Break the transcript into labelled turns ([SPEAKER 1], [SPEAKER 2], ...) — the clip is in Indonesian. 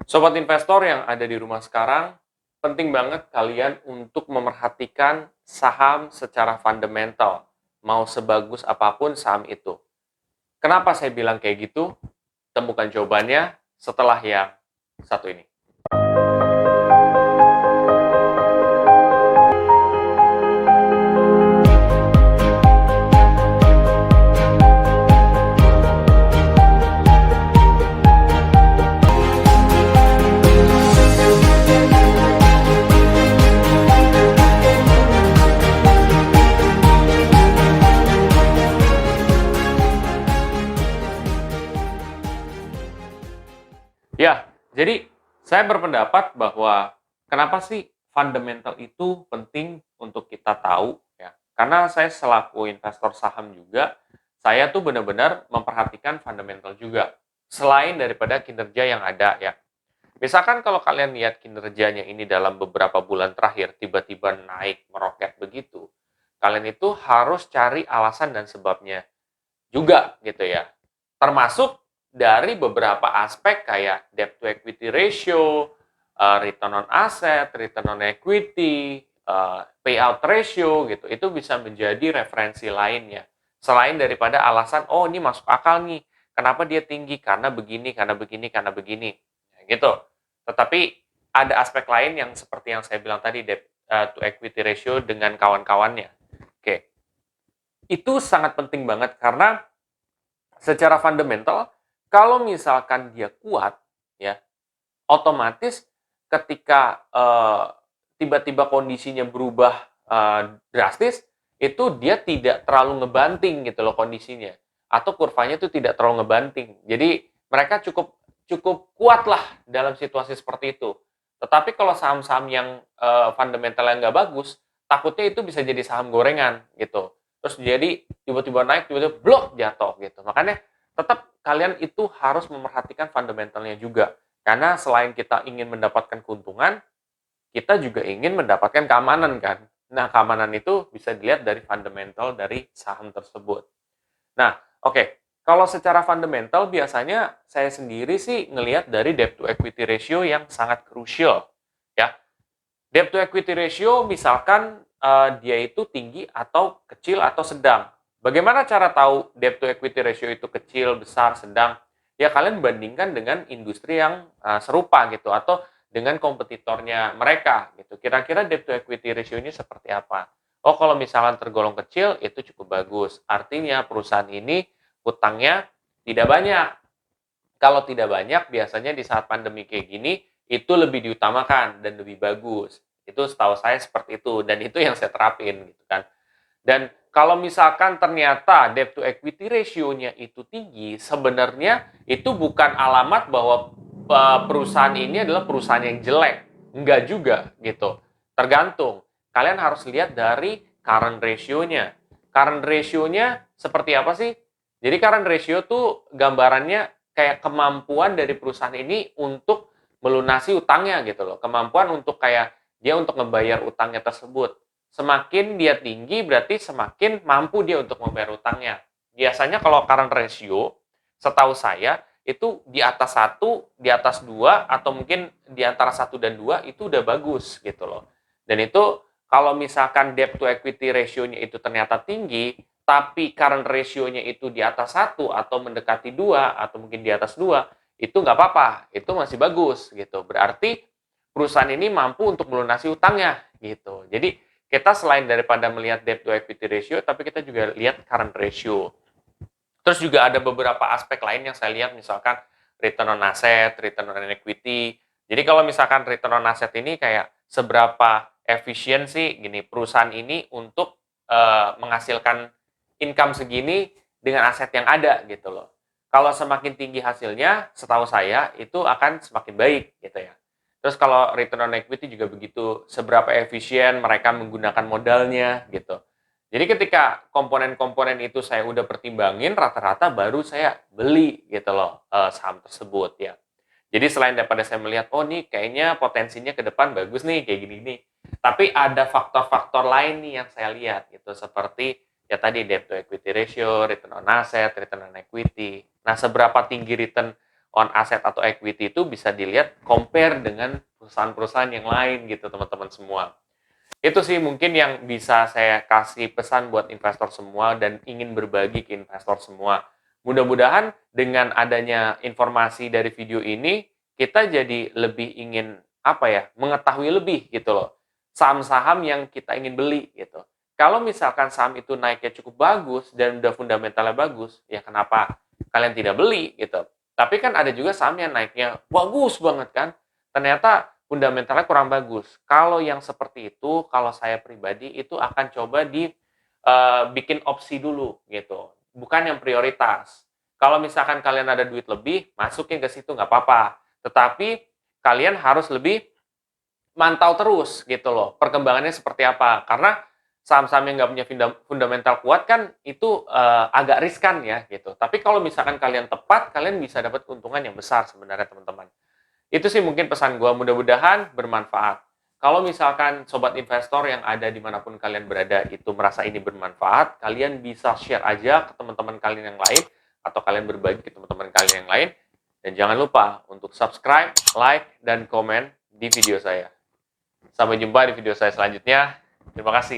[SPEAKER 1] Sobat investor yang ada di rumah sekarang, penting banget kalian untuk memerhatikan saham secara fundamental, mau sebagus apapun saham itu. Kenapa saya bilang kayak gitu? Temukan jawabannya setelah yang satu ini. Ya, jadi saya berpendapat bahwa kenapa sih fundamental itu penting untuk kita tahu ya. Karena saya selaku investor saham juga, saya tuh benar-benar memperhatikan fundamental juga. Selain daripada kinerja yang ada ya. Misalkan kalau kalian lihat kinerjanya ini dalam beberapa bulan terakhir tiba-tiba naik meroket begitu, kalian itu harus cari alasan dan sebabnya juga gitu ya. Termasuk dari beberapa aspek kayak debt to equity ratio, return on asset, return on equity, payout ratio gitu. Itu bisa menjadi referensi lainnya. Selain daripada alasan, oh ini masuk akal nih. Kenapa dia tinggi? Karena begini, karena begini, karena begini. Gitu. Tetapi ada aspek lain yang seperti yang saya bilang tadi, debt to equity ratio dengan kawan-kawannya. Oke. Itu sangat penting banget karena secara fundamental, kalau misalkan dia kuat, ya, otomatis ketika tiba-tiba kondisinya berubah drastis, itu dia tidak terlalu ngebanting gitu loh kondisinya, atau kurvanya itu tidak terlalu ngebanting. Jadi mereka cukup cukup kuat lah dalam situasi seperti itu. Tetapi kalau saham-saham yang fundamentalnya nggak bagus, takutnya itu bisa jadi saham gorengan gitu. Terus jadi tiba-tiba naik, tiba-tiba blok jatuh gitu. Makanya tetap kalian itu harus memerhatikan fundamentalnya juga. Karena selain kita ingin mendapatkan keuntungan, kita juga ingin mendapatkan keamanan kan. Nah, keamanan itu bisa dilihat dari fundamental dari saham tersebut. Nah, oke. Kalau secara fundamental biasanya saya sendiri sih ngelihat dari debt to equity ratio yang sangat krusial. Ya, debt to equity ratio misalkan dia itu tinggi atau kecil atau sedang. Bagaimana cara tahu debt to equity ratio itu kecil, besar, sedang? Ya kalian bandingkan dengan industri yang serupa gitu atau dengan kompetitornya mereka gitu. Kira-kira debt to equity ratio ini seperti apa? Oh, kalau misalkan tergolong kecil itu cukup bagus. Artinya perusahaan ini hutangnya tidak banyak. Kalau tidak banyak, biasanya di saat pandemi kayak gini, itu lebih diutamakan dan lebih bagus. Itu setahu saya seperti itu, dan itu yang saya terapin gitu kan. Dan kalau misalkan ternyata debt to equity ratio-nya itu tinggi, sebenarnya itu bukan alamat bahwa perusahaan ini adalah perusahaan yang jelek. Enggak juga gitu. Tergantung. Kalian harus lihat dari current ratio-nya. Current ratio-nya seperti apa sih? Jadi current ratio tuh gambarannya kayak kemampuan dari perusahaan ini untuk melunasi utangnya gitu loh. Kemampuan untuk kayak dia untuk ngebayar utangnya tersebut. Semakin dia tinggi berarti semakin mampu dia untuk membayar utangnya. Biasanya kalau current ratio, setahu saya itu di atas 1, di atas 2, atau mungkin di antara 1 dan 2 itu udah bagus gitu loh. Dan itu kalau misalkan debt to equity ratio-nya itu ternyata tinggi, tapi current ratio-nya itu di atas 1 atau mendekati 2 atau mungkin di atas 2, itu nggak apa-apa, itu masih bagus gitu. Berarti perusahaan ini mampu untuk melunasi utangnya gitu. Jadi kita selain daripada melihat debt to equity ratio, tapi kita juga lihat current ratio. Terus juga ada beberapa aspek lain yang saya lihat, misalkan return on asset, return on equity. Jadi kalau misalkan return on asset ini kayak seberapa efisiensi gini perusahaan ini untuk menghasilkan income segini dengan aset yang ada gitu loh. Kalau semakin tinggi hasilnya, setahu saya itu akan semakin baik gitu ya. Terus kalau return on equity juga begitu, seberapa efisien mereka menggunakan modalnya gitu. Jadi ketika komponen-komponen itu saya udah pertimbangin, rata-rata baru saya beli gitu loh saham tersebut ya. Jadi selain daripada saya melihat, oh nih kayaknya potensinya ke depan bagus nih kayak gini nih. Tapi ada faktor-faktor lain nih yang saya lihat gitu, seperti ya tadi debt to equity ratio, return on asset, return on equity. Nah, seberapa tinggi return on aset atau equity itu bisa dilihat compare dengan perusahaan-perusahaan yang lain gitu teman-teman semua. Itu sih mungkin yang bisa saya kasih pesan buat investor semua dan ingin berbagi ke investor semua. Mudah-mudahan dengan adanya informasi dari video ini, kita jadi lebih ingin mengetahui lebih gitu loh. Saham-saham yang kita ingin beli gitu. Kalau misalkan saham itu naiknya cukup bagus dan udah fundamentalnya bagus, ya kenapa kalian tidak beli gitu. Tapi kan ada juga saham yang naiknya bagus banget kan. Ternyata fundamentalnya kurang bagus. Kalau yang seperti itu, kalau saya pribadi itu akan coba bikin opsi dulu gitu, bukan yang prioritas. Kalau misalkan kalian ada duit lebih, masukin ke situ nggak apa-apa. Tetapi kalian harus lebih mantau terus gitu loh, perkembangannya seperti apa. Karena saham-saham yang nggak punya fundamental kuat kan itu agak riskan ya gitu. Tapi kalau misalkan kalian tepat, kalian bisa dapat keuntungan yang besar sebenarnya teman-teman. Itu sih mungkin pesan gue, mudah-mudahan bermanfaat. Kalau misalkan sobat investor yang ada dimanapun kalian berada itu merasa ini bermanfaat, kalian bisa share aja ke teman-teman kalian yang lain, atau kalian berbagi ke teman-teman kalian yang lain. Dan jangan lupa untuk subscribe, like, dan komen di video saya. Sampai jumpa di video saya selanjutnya. Terima kasih.